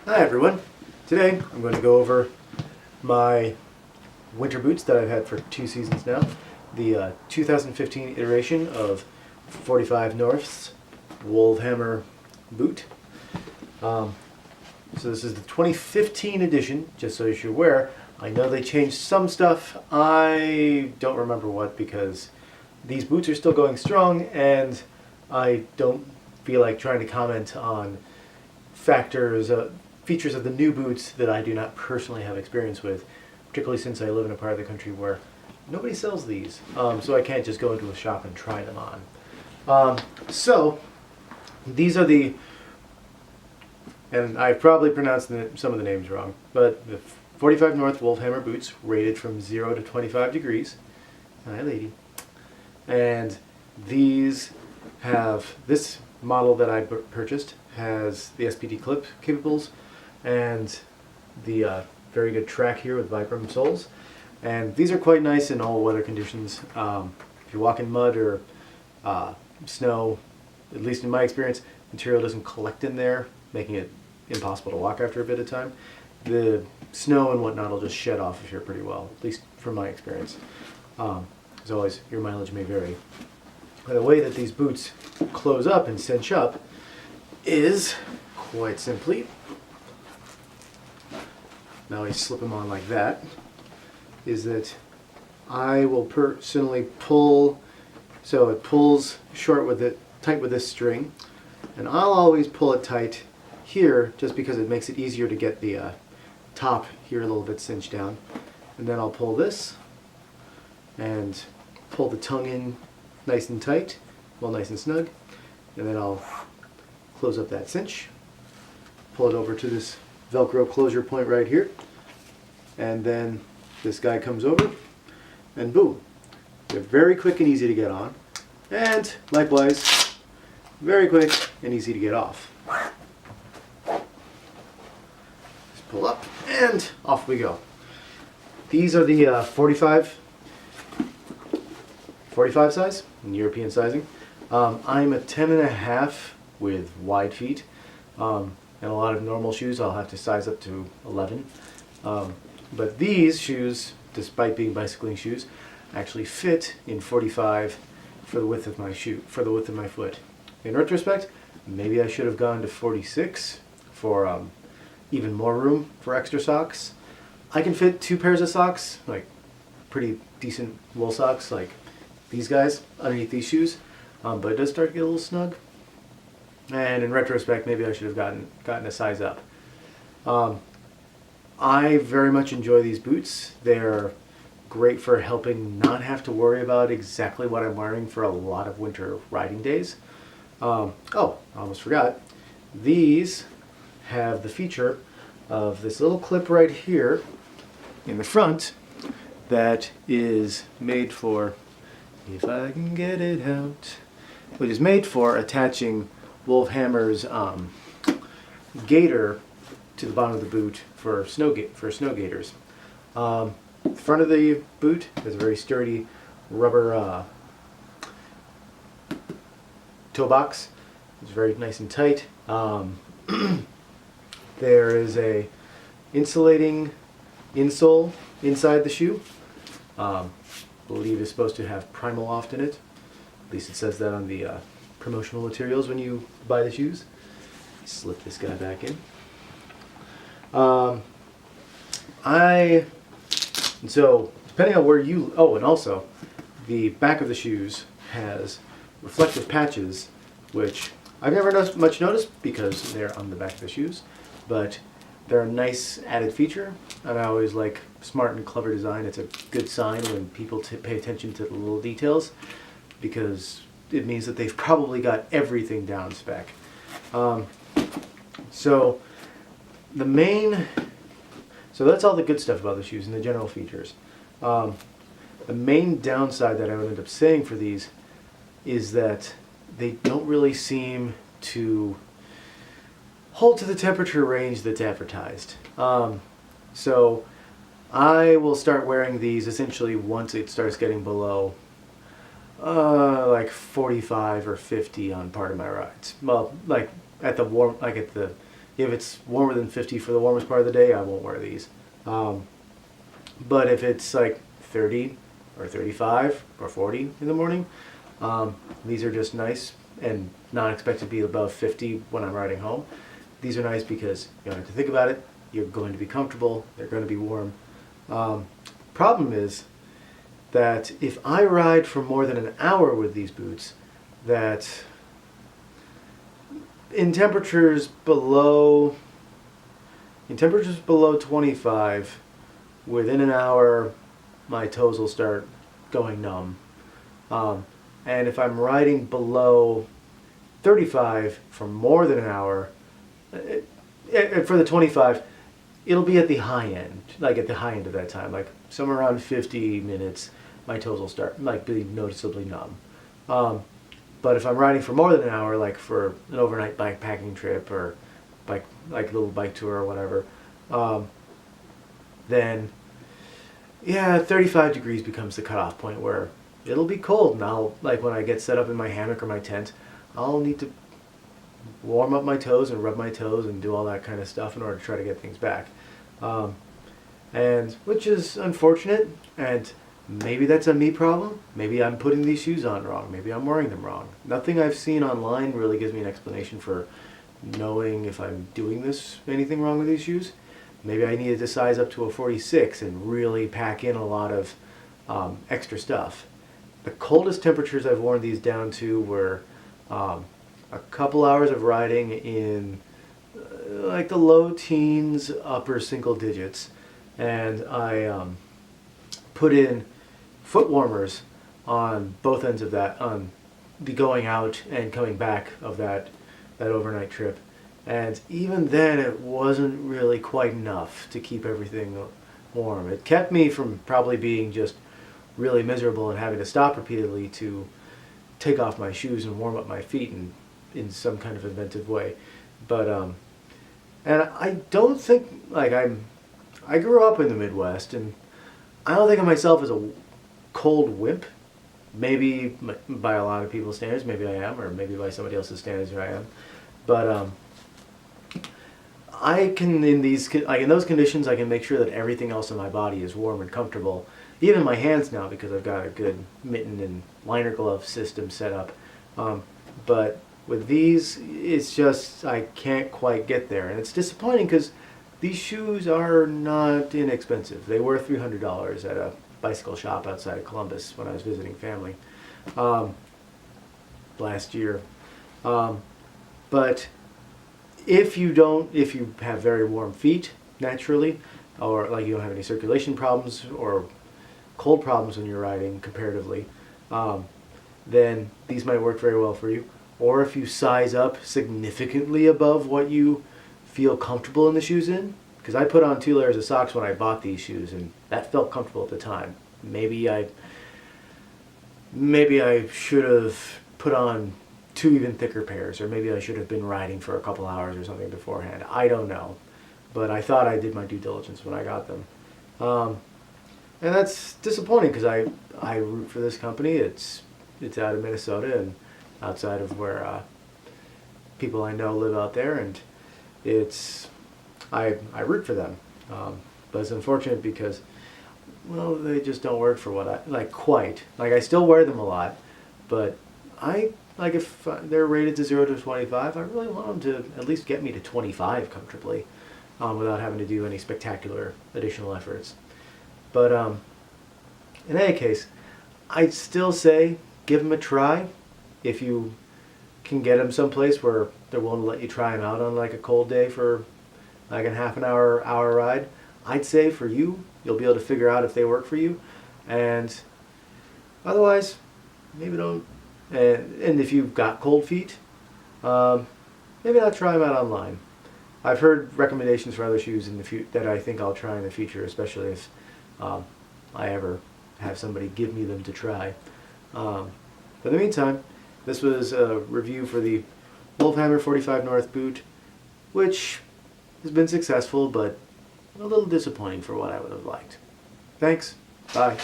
Hi everyone. Today I'm going to go over my winter boots that I've had for 2 seasons now. The 2015 iteration of 45 North's Wolvhammer boot. So this is the 2015 edition, just so you're aware. I know they changed some stuff. I don't remember what, because these boots are still going strong and I don't feel like trying to comment on features of the new boots that I do not personally have experience with, particularly since I live in a part of the country where nobody sells these, so I can't just go into a shop and try them on. So these are and I probably pronounced some of the names wrong, but the 45 North Wolvhammer boots, rated from 0 to 25 degrees. Hi lady. And these have, this model that I purchased has the SPD clip capables and the very good track here with Vibram soles. And these are quite nice in all weather conditions. If you walk in mud or snow, at least in my experience, material doesn't collect in there, making it impossible to walk after a bit of time. The snow and whatnot will just shed off of here pretty well, at least from my experience. As always, your mileage may vary. The way that these boots close up and cinch up is quite simply, now I slip them on like that, is that I will personally pull, so it pulls short with it, tight with this string, and I'll always pull it tight here just because it makes it easier to get the top here a little bit cinched down. And then I'll pull this and pull the tongue in nice and tight, well, nice and snug, and then I'll close up that cinch, pull it over to this Velcro closure point right here, and then this guy comes over, and boom. They're very quick and easy to get on, and likewise, very quick and easy to get off. Just pull up, and off we go. These are the 45 size, in European sizing. I'm a 10.5 with wide feet, and a lot of normal shoes I'll have to size up to 11. But these shoes, despite being bicycling shoes, actually fit in 45 for the width of my foot. In retrospect, maybe I should have gone to 46 for even more room for extra socks. I can fit 2 pairs of socks, like pretty decent wool socks, like these guys, underneath these shoes, but it does start to get a little snug. And in retrospect, maybe I should have gotten a size up. I very much enjoy these boots. They're great for helping not have to worry about exactly what I'm wearing for a lot of winter riding days. Oh, I almost forgot. These have the feature of this little clip right here in the front that is made for, if I can get it out, which is made for attaching Wolvhammer's gaiter to the bottom of the boot for snow gaiters. The front of the boot has a very sturdy rubber toe box. It's very nice and tight. There is a insulating insole inside the shoe. I believe it's supposed to have Primaloft in it. At least it says that on the promotional materials when you buy the shoes. Slip this guy back in. So depending on where you, and also the back of the shoes has reflective patches, which I've never much noticed because they're on the back of the shoes, but they're a nice added feature, and I always like smart and clever design. It's a good sign when people pay attention to the little details, because it means that they've probably got everything down spec. So that's all the good stuff about the shoes and the general features. The main downside that I would end up saying for these is that they don't really seem to hold to the temperature range that's advertised. So I will start wearing these essentially once it starts getting below like 45 or 50 on part of my rides. Well, like at the if it's warmer than 50 for the warmest part of the day, I won't wear these. But if it's like 30 or 35 or 40 in the morning, these are just nice and not expected to be above 50 when I'm riding home. These are nice because you don't have to think about it. You're going to be comfortable. They're going to be warm. Problem is that if I ride for more than an hour with these boots, that in temperatures below 25, within an hour, my toes will start going numb. And if I'm riding below 35 for more than an hour, for the 25, it'll be at the high end, like at the high end of that time, like somewhere around 50 minutes, my toes will start like being noticeably numb. But if I'm riding for more than an hour, like for an overnight bikepacking trip or like a little bike tour or whatever, then yeah, 35 degrees becomes the cutoff point where it'll be cold, and I'll, like when I get set up in my hammock or my tent, I'll need to warm up my toes and rub my toes and do all that kind of stuff in order to try to get things back. And which is unfortunate, and maybe that's a me problem. Maybe I'm putting these shoes on wrong. Maybe I'm wearing them wrong. Nothing I've seen online really gives me an explanation for knowing if I'm doing anything wrong with these shoes. Maybe I needed to size up to a 46 and really pack in a lot of extra stuff. The coldest temperatures I've worn these down to were a couple hours of riding in like the low teens, upper single digits, and I put in foot warmers on both ends of that, on the going out and coming back of that overnight trip. And even then it wasn't really quite enough to keep everything warm. It kept me from probably being just really miserable and having to stop repeatedly to take off my shoes and warm up my feet in some kind of inventive way. But and I don't think, like, I grew up in the Midwest, and I don't think of myself as a cold wimp. Maybe by a lot of people's standards, maybe I am, or maybe by somebody else's standards, I am. But I can, in those conditions, I can make sure that everything else in my body is warm and comfortable. Even my hands now, because I've got a good mitten and liner glove system set up. But with these, it's just, I can't quite get there. And it's disappointing because these shoes are not inexpensive. They were $300 at a bicycle shop outside of Columbus when I was visiting family last year. But if you have very warm feet naturally, or like you don't have any circulation problems or cold problems when you're riding comparatively, then these might work very well for you. Or if you size up significantly above what you feel comfortable in the shoes in, because I put on 2 layers of socks when I bought these shoes, and that felt comfortable at the time. Maybe I should have put on 2 even thicker pairs, or maybe I should have been riding for a couple hours or something beforehand. I don't know, but I thought I did my due diligence when I got them. And that's disappointing because I root for this company. It's out of Minnesota and outside of where people I know live out there, and I root for them. But it's unfortunate because, well, they just don't work for what I like quite. Like, I still wear them a lot, but if they're rated to 0 to 25, I really want them to at least get me to 25 comfortably, without having to do any spectacular additional efforts. But in any case, I'd still say give them a try. If you can get them someplace where they're willing to let you try them out on like a cold day for like a half an hour ride, I'd say for you, you'll be able to figure out if they work for you. And otherwise, maybe don't. And if you've got cold feet, maybe not try them out online. I've heard recommendations for other shoes that I think I'll try in the future, especially if I ever have somebody give me them to try. But in the meantime, this was a review for the Wolvhammer 45 North boot, which has been successful, but a little disappointing for what I would have liked. Thanks. Bye.